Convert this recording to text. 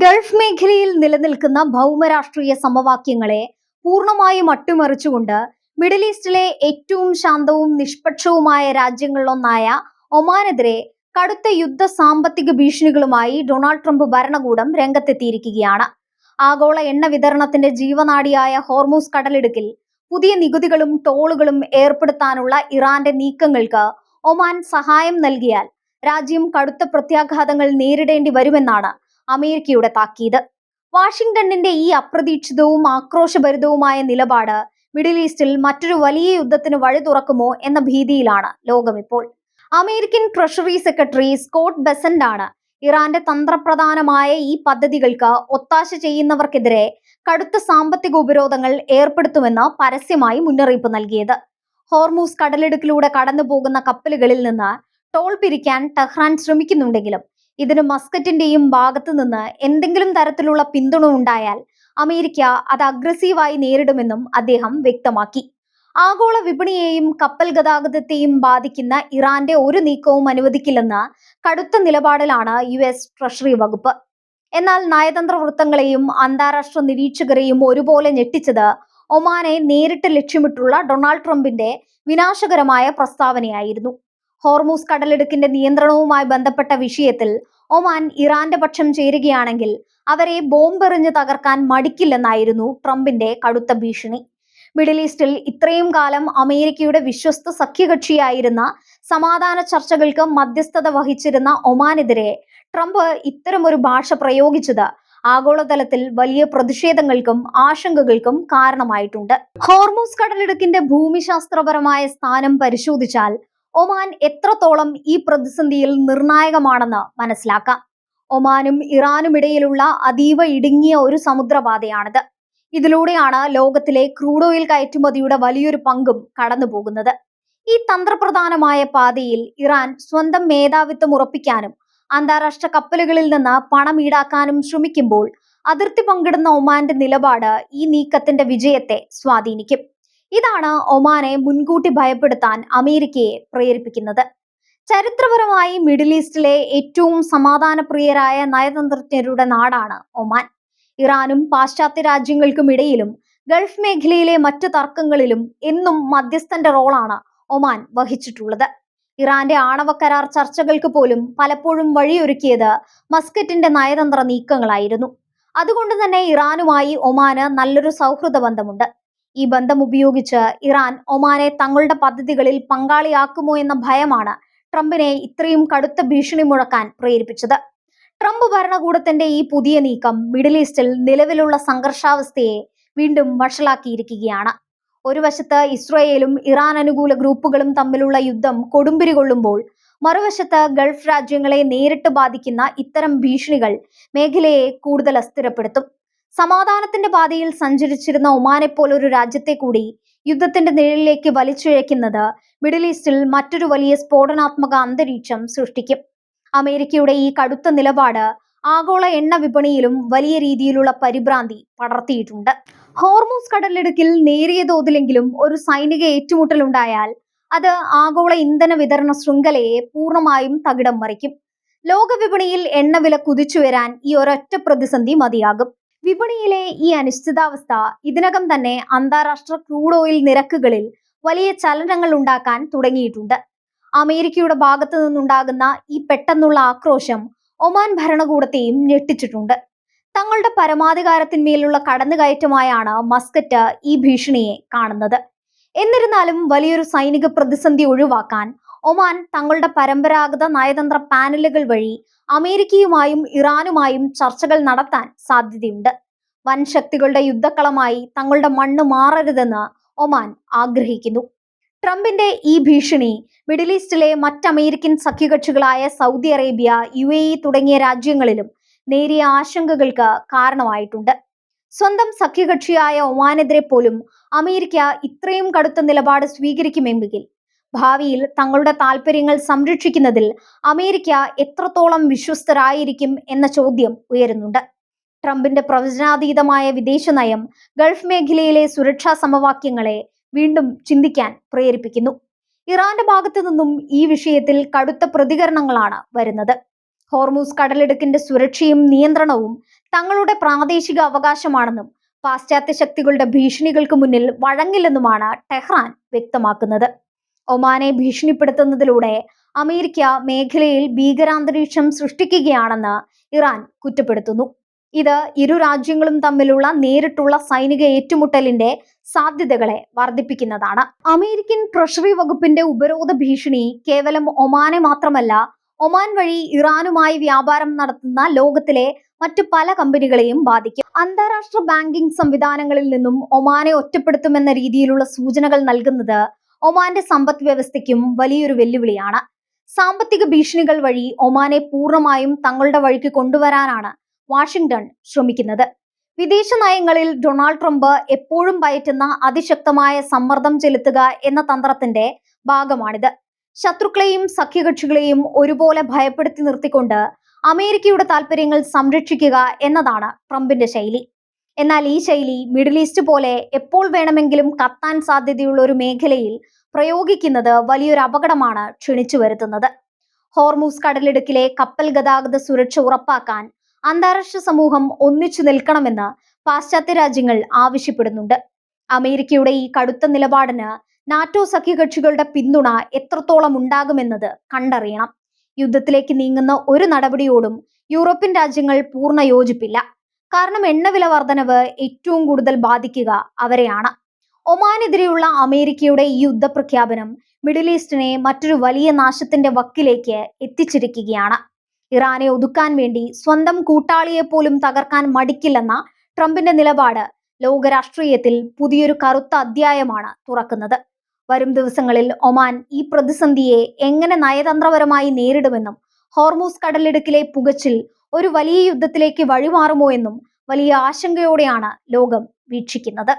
Gulf മേഖലയിൽ നിലനിൽക്കുന്ന ഭൗമരാഷ്ട്രീയ സമവാക്യങ്ങളെ പൂർണ്ണമായും അട്ടിമറിച്ചുകൊണ്ട് മിഡിൽ ഈസ്റ്റിലെ ഏറ്റവും ശാന്തവും നിഷ്പക്ഷവുമായ രാജ്യങ്ങളിലൊന്നായ ഒമാനെതിരെ കടുത്ത യുദ്ധ സാമ്പത്തിക ഭീഷണികളുമായി ഡൊണാൾഡ് ട്രംപ് ഭരണകൂടം രംഗത്തെത്തിയിരിക്കുകയാണ്. ആഗോള എണ്ണ വിതരണത്തിന്റെ ജീവനാഡിയായ ഹോർമൂസ് കടലിടുക്കിൽ പുതിയ നികുതികളും ടോളുകളും ഏർപ്പെടുത്താനുള്ള ഇറാന്റെ നീക്കങ്ങൾക്ക് ഒമാൻ സഹായം നൽകിയാൽ രാജ്യം കടുത്ത പ്രത്യാഘാതങ്ങൾ നേരിടേണ്ടി വരുമെന്നാണ് അമേരിക്കയുടെ താക്കീത്. വാഷിംഗ്ടണിന്റെ ഈ അപ്രതീക്ഷിതവും ആക്രോശഭരിതവുമായ നിലപാട് മിഡിൽ ഈസ്റ്റിൽ മറ്റൊരു വലിയ യുദ്ധത്തിന് വഴി തുറക്കുമോ എന്ന ഭീതിയിലാണ് ലോകമിപ്പോൾ. American treasury secretary Scott Bessent ആണ് ഇറാന്റെ തന്ത്രപ്രധാനമായ ഈ പദ്ധതികൾക്ക് ഒത്താശ ചെയ്യുന്നവർക്കെതിരെ കടുത്ത സാമ്പത്തിക ഉപരോധങ്ങൾ ഏർപ്പെടുത്തുമെന്ന് പരസ്യമായി മുന്നറിയിപ്പ് നൽകിയത്. ഹോർമൂസ് കടലിടുക്കിലൂടെ കടന്നു പോകുന്ന കപ്പലുകളിൽ നിന്ന് ടോൾ പിരിക്കാൻ ടെഹ്റാൻ ശ്രമിക്കുന്നുണ്ടെങ്കിലും ഇതിന് മസ്കറ്റിന്റെയും ഭാഗത്തു നിന്ന് എന്തെങ്കിലും തരത്തിലുള്ള പിന്തുണ ഉണ്ടായാൽ അമേരിക്ക അത് അഗ്രസീവായി നേരിടുമെന്നും അദ്ദേഹം വ്യക്തമാക്കി. ആഗോള വിപണിയെയും കപ്പൽ ഗതാഗതത്തെയും ബാധിക്കുന്ന ഇറാന്റെ ഒരു നീക്കവും അനുവദിക്കില്ലെന്ന കടുത്ത നിലപാടിലാണ് US ട്രഷറി വകുപ്പ്. എന്നാൽ നയതന്ത്ര വൃത്തങ്ങളെയും അന്താരാഷ്ട്ര നിരീക്ഷകരെയും ഒരുപോലെ ഞെട്ടിച്ചത് ഒമാനെ നേരിട്ട് ലക്ഷ്യമിട്ടുള്ള ഡൊണാൾഡ് ട്രംപിന്റെ വിനാശകരമായ പ്രസ്താവനയായിരുന്നു. ഹോർമൂസ് കടലിടുക്കിന്റെ നിയന്ത്രണവുമായി ബന്ധപ്പെട്ട വിഷയത്തിൽ ഒമാൻ ഇറാന്റെ പക്ഷം ചേരുകയാണെങ്കിൽ അവരെ ബോംബെറിഞ്ഞ് തകർക്കാൻ മടിക്കില്ലെന്നായിരുന്നു ട്രംപിന്റെ കടുത്ത ഭീഷണി. മിഡിൽ ഈസ്റ്റിൽ ഇത്രയും കാലം അമേരിക്കയുടെ വിശ്വസ്ത സഖ്യകക്ഷിയായിരുന്ന സമാധാന ചർച്ചകൾക്ക് മധ്യസ്ഥത വഹിച്ചിരുന്ന ഒമാനെതിരെ ട്രംപ് ഇത്തരമൊരു ഭാഷ പ്രയോഗിച്ചത് ആഗോളതലത്തിൽ വലിയ പ്രതിഷേധങ്ങൾക്കും ആശങ്കകൾക്കും കാരണമായിട്ടുണ്ട്. ഹോർമൂസ് കടലിടുക്കിന്റെ ഭൂമിശാസ്ത്രപരമായ സ്ഥാനം പരിശോധിച്ചാൽ ഒമാൻ എത്രത്തോളം ഈ പ്രതിസന്ധിയിൽ നിർണായകമാണെന്ന് മനസ്സിലാക്കാം. ഒമാനും ഇറാനും ഇടയിലുള്ള അതീവ ഇടുങ്ങിയ ഒരു സമുദ്രപാതയാണിത്. ഇതിലൂടെയാണ് ലോകത്തിലെ ക്രൂഡ് ഓയിൽ കയറ്റുമതിയുടെ വലിയൊരു പങ്കും കടന്നു പോകുന്നത്. ഈ തന്ത്രപ്രധാനമായ പാതയിൽ ഇറാൻ സ്വന്തം മേധാവിത്വം ഉറപ്പിക്കാനും അന്താരാഷ്ട്ര കപ്പലുകളിൽ നിന്ന് പണം ഈടാക്കാനും ശ്രമിക്കുമ്പോൾ അതിർത്തി പങ്കിടുന്ന ഒമാന്റെ നിലപാട് ഈ നീക്കത്തിന്റെ വിജയത്തെ സ്വാധീനിക്കും. ഇതാണ് ഒമാനെ മുൻകൂട്ടി ഭയപ്പെടുത്താൻ അമേരിക്കയെ പ്രേരിപ്പിക്കുന്നത്. ചരിത്രപരമായി മിഡിൽ ഈസ്റ്റിലെ ഏറ്റവും സമാധാനപ്രിയരായ നയതന്ത്രജ്ഞരുടെ നാടാണ് ഒമാൻ. ഇറാനും പാശ്ചാത്യ രാജ്യങ്ങൾക്കും ഇടയിലും ഗൾഫ് മേഖലയിലെ മറ്റു തർക്കങ്ങളിലും എന്നും മധ്യസ്ഥന്റെ റോളാണ് ഒമാൻ വഹിച്ചിട്ടുള്ളത്. ഇറാന്റെ ആണവ കരാർ ചർച്ചകൾക്ക് പോലും പലപ്പോഴും വഴിയൊരുക്കിയത് മസ്കറ്റിന്റെ നയതന്ത്ര നീക്കങ്ങളായിരുന്നു. അതുകൊണ്ട് തന്നെ ഇറാനുമായി ഒമാന് നല്ലൊരു സൗഹൃദ ബന്ധമുണ്ട്. ഈ ബന്ധം ഉപയോഗിച്ച് ഇറാൻ ഒമാനെ തങ്ങളുടെ പദ്ധതികളിൽ പങ്കാളിയാക്കുമോ എന്ന ഭയമാണ് ട്രംപിനെ ഇത്രയും കടുത്ത ഭീഷണി മുഴക്കാൻ പ്രേരിപ്പിച്ചത്. ട്രംപ് ഭരണകൂടത്തിന്റെ ഈ പുതിയ നീക്കം മിഡിൽ ഈസ്റ്റിൽ നിലവിലുള്ള സംഘർഷാവസ്ഥയെ വീണ്ടും വഷളാക്കിയിരിക്കുകയാണ്. ഒരു വശത്ത് ഇസ്രയേലും ഇറാൻ അനുകൂല ഗ്രൂപ്പുകളും തമ്മിലുള്ള യുദ്ധം കൊടുമ്പിരി കൊള്ളുമ്പോൾ മറുവശത്ത് ഗൾഫ് രാജ്യങ്ങളെ നേരിട്ട് ബാധിക്കുന്ന ഇത്തരം ഭീഷണികൾ മേഖലയെ കൂടുതൽ അസ്ഥിരപ്പെടുത്തും. സമാധാനത്തിന്റെ പാതയിൽ സഞ്ചരിച്ചിരുന്ന ഒമാനെ പോലൊരു രാജ്യത്തെ കൂടി യുദ്ധത്തിന്റെ നിഴലിലേക്ക് വലിച്ചിഴയ്ക്കുന്നത് മിഡിൽ ഈസ്റ്റിൽ മറ്റൊരു വലിയ സ്ഫോടനാത്മക അന്തരീക്ഷം സൃഷ്ടിക്കും. അമേരിക്കയുടെ ഈ കടുത്ത നിലപാട് ആഗോള എണ്ണ വിപണിയിലും വലിയ രീതിയിലുള്ള പരിഭ്രാന്തി പടർത്തിയിട്ടുണ്ട്. ഹോർമൂസ് കടലിടുക്കിൽ നേരിയ തോതിലെങ്കിലും ഒരു സൈനിക ഏറ്റുമുട്ടലുണ്ടായാൽ അത് ആഗോള ഇന്ധന വിതരണ ശൃംഖലയെ പൂർണ്ണമായും തകിടം മറിക്കും. ലോക വിപണിയിൽ എണ്ണവില കുതിച്ചുയരാൻ ഈ ഒരൊറ്റ പ്രതിസന്ധി മതിയാകും. വിപണിയിലെ ഈ അനിശ്ചിതാവസ്ഥ ഇതിനകം തന്നെ അന്താരാഷ്ട്ര ക്രൂഡ് ഓയിൽ നിരക്കുകളിൽ വലിയ ചലനങ്ങൾ ഉണ്ടാക്കാൻ തുടങ്ങിയിട്ടുണ്ട്. അമേരിക്കയുടെ ഭാഗത്തു നിന്നുണ്ടാകുന്ന ഈ പെട്ടെന്നുള്ള ആക്രോശം ഒമാൻ ഭരണകൂടത്തെയും ഞെട്ടിച്ചിട്ടുണ്ട്. തങ്ങളുടെ പരമാധികാരത്തിന്മേലുള്ള കടന്നുകയറ്റമായാണ് മസ്കറ്റ് ഈ ഭീഷണിയെ കാണുന്നത്. എന്നിരുന്നാലും വലിയൊരു സൈനിക പ്രതിസന്ധി ഒഴിവാക്കാൻ ഒമാൻ തങ്ങളുടെ പരമ്പരാഗത നയതന്ത്ര പാനലുകൾ വഴി അമേരിക്കയുമായും ഇറാനുമായും ചർച്ചകൾ നടത്താൻ സാധ്യതയുണ്ട്. വൻ ശക്തികളുടെ യുദ്ധക്കളമായി തങ്ങളുടെ മണ്ണ് മാറരുതെന്ന് ഒമാൻ ആഗ്രഹിക്കുന്നു. ട്രംപിന്റെ ഈ ഭീഷണി മിഡിൽ ഈസ്റ്റിലെ മറ്റ് അമേരിക്കൻ സഖ്യകക്ഷികളായ സൗദി അറേബ്യ, UAE തുടങ്ങിയ രാജ്യങ്ങളിലും നേരിയ ആശങ്കകൾക്ക് കാരണമായിട്ടുണ്ട്. സ്വന്തം സഖ്യകക്ഷിയായ ഒമാനെതിരെ പോലും അമേരിക്ക ഇത്രയും കടുത്ത നിലപാട് സ്വീകരിക്കുമെങ്കിൽ ഭാവിയിൽ തങ്ങളുടെ താല്പര്യങ്ങൾ സംരക്ഷിക്കുന്നതിൽ അമേരിക്ക എത്രത്തോളം വിശ്വസ്തരായിരിക്കും എന്ന ചോദ്യം ഉയരുന്നുണ്ട്. ട്രംപിന്റെ പ്രവചനാതീതമായ വിദേശ നയം ഗൾഫ് മേഖലയിലെ സുരക്ഷാ സമവാക്യങ്ങളെ വീണ്ടും ചിന്തിക്കാൻ പ്രേരിപ്പിക്കുന്നു. ഇറാന്റെ ഭാഗത്തു നിന്നും ഈ വിഷയത്തിൽ കടുത്ത പ്രതികരണങ്ങളാണ് വരുന്നത്. ഹോർമൂസ് കടലിടുക്കിന്റെ സുരക്ഷയും നിയന്ത്രണവും തങ്ങളുടെ പ്രാദേശിക അവകാശമാണെന്നും പാശ്ചാത്യ ശക്തികളുടെ ഭീഷണികൾക്ക് മുന്നിൽ വഴങ്ങില്ലെന്നുമാണ് ടെഹ്റാൻ വ്യക്തമാക്കുന്നത്. ഒമാനെ ഭീഷണിപ്പെടുത്തുന്നതിലൂടെ അമേരിക്ക മേഖലയിൽ ഭീകരാന്തരീക്ഷം സൃഷ്ടിക്കുകയാണെന്ന് ഇറാൻ കുറ്റപ്പെടുത്തുന്നു. ഇത് ഇരു രാജ്യങ്ങളും തമ്മിലുള്ള നേരിട്ടുള്ള സൈനിക ഏറ്റുമുട്ടലിന്റെ സാധ്യതകളെ വർദ്ധിപ്പിക്കുന്നതാണ്. അമേരിക്കൻ ട്രഷറി വകുപ്പിന്റെ ഉപരോധ ഭീഷണി കേവലം ഒമാനെ മാത്രമല്ല, ഒമാൻ വഴി ഇറാനുമായി വ്യാപാരം നടത്തുന്ന ലോകത്തിലെ മറ്റു പല കമ്പനികളെയും ബാധിക്കും. അന്താരാഷ്ട്ര ബാങ്കിംഗ് സംവിധാനങ്ങളിൽ നിന്നും ഒമാനെ ഒറ്റപ്പെടുത്തുമെന്ന രീതിയിലുള്ള സൂചനകൾ നൽകുന്നത് ഒമാന്റെ സമ്പദ് വ്യവസ്ഥയ്ക്കും വലിയൊരു വെല്ലുവിളിയാണ്. സാമ്പത്തിക ഭീഷണികൾ വഴി ഒമാനെ പൂർണ്ണമായും തങ്ങളുടെ വഴിക്ക് കൊണ്ടുവരാനാണ് വാഷിംഗ്ടൺ ശ്രമിക്കുന്നത്. വിദേശ നയങ്ങളിൽ ഡൊണാൾഡ് ട്രംപ് എപ്പോഴും പയറ്റുന്ന അതിശക്തമായ സമ്മർദ്ദം ചെലുത്തുക എന്ന തന്ത്രത്തിന്റെ ഭാഗമാണിത്. ശത്രുക്കളെയും സഖ്യകക്ഷികളെയും ഒരുപോലെ ഭയപ്പെടുത്തി നിർത്തിക്കൊണ്ട് അമേരിക്കയുടെ താൽപര്യങ്ങൾ സംരക്ഷിക്കുക എന്നതാണ് ട്രംപിന്റെ ശൈലി. എന്നാൽ ഈ ശൈലി മിഡിൽ ഈസ്റ്റ് പോലെ എപ്പോൾ വേണമെങ്കിലും കത്താൻ സാധ്യതയുള്ള ഒരു മേഖലയിൽ പ്രയോഗിക്കുന്നത് വലിയൊരു അപകടമാണ് ക്ഷണിച്ചു വരുത്തുന്നത്. ഹോർമൂസ് കടലിടുക്കിലെ കപ്പൽ ഗതാഗത സുരക്ഷ ഉറപ്പാക്കാൻ അന്താരാഷ്ട്ര സമൂഹം ഒന്നിച്ചു നിൽക്കണമെന്ന് പാശ്ചാത്യ രാജ്യങ്ങൾ ആവശ്യപ്പെടുന്നുണ്ട്. അമേരിക്കയുടെ ഈ കടുത്ത നിലപാടിന് നാറ്റോ സഖ്യകക്ഷികളുടെ പിന്തുണ എത്രത്തോളം ഉണ്ടാകുമെന്നത് കണ്ടറിയണം. യുദ്ധത്തിലേക്ക് നീങ്ങുന്ന ഒരു നടപടിയോടും യൂറോപ്യൻ രാജ്യങ്ങൾ പൂർണ്ണ യോജിപ്പില്ല. കാരണം എണ്ണവില വർധനവ് ഏറ്റവും കൂടുതൽ ബാധിക്കുക അവരെയാണ്. ഒമാനെതിരെയുള്ള അമേരിക്കയുടെ ഈ യുദ്ധപ്രഖ്യാപനം മിഡിൽ ഈസ്റ്റിനെ മറ്റൊരു വലിയ നാശത്തിന്റെ വക്കിലേക്ക് എത്തിച്ചിരിക്കുകയാണ്. ഇറാനെ ഒതുക്കാൻ വേണ്ടി സ്വന്തം കൂട്ടാളിയെ പോലും തകർക്കാൻ മടിക്കില്ലെന്ന ട്രംപിന്റെ നിലപാട് ലോകരാഷ്ട്രീയത്തിൽ പുതിയൊരു കറുത്ത അധ്യായമാണ് തുറക്കുന്നത്. വരും ദിവസങ്ങളിൽ ഒമാൻ ഈ പ്രതിസന്ധിയെ എങ്ങനെ നയതന്ത്രപരമായി നേരിടുമെന്നും ഹോർമൂസ് കടലിടുക്കിലെ പുകച്ചിൽ ഒരു വലിയ യുദ്ധത്തിലേക്ക് വഴിമാറുമോ എന്നും വലിയ ആശങ്കയോടെയാണ് ലോകം വീക്ഷിക്കുന്നത്.